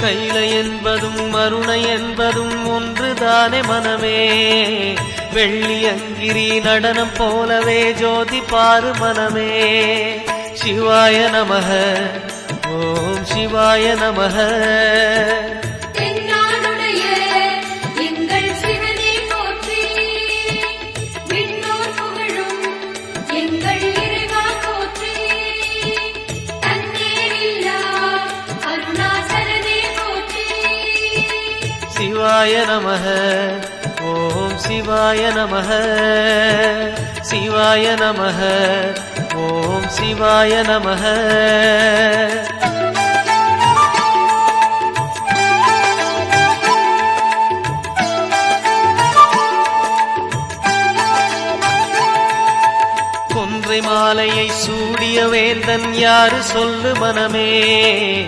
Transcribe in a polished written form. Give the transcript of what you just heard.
கைலை என்பதும் மருணை என்பதும் ஒன்றுதானே மனமே. வெள்ளியங்கிரி நடனம் போலவே ஜோதி பாரு மனமே. சிவாய நமக ஓம் சிவாய நமக. சிவாய நமக ஓம் சிவாய நமக. சிவாய நமக ஓம் சிவாய நமக. கொன்றை மாலையை சூடிய வேந்தன் யாரு சொல்லு மனமே.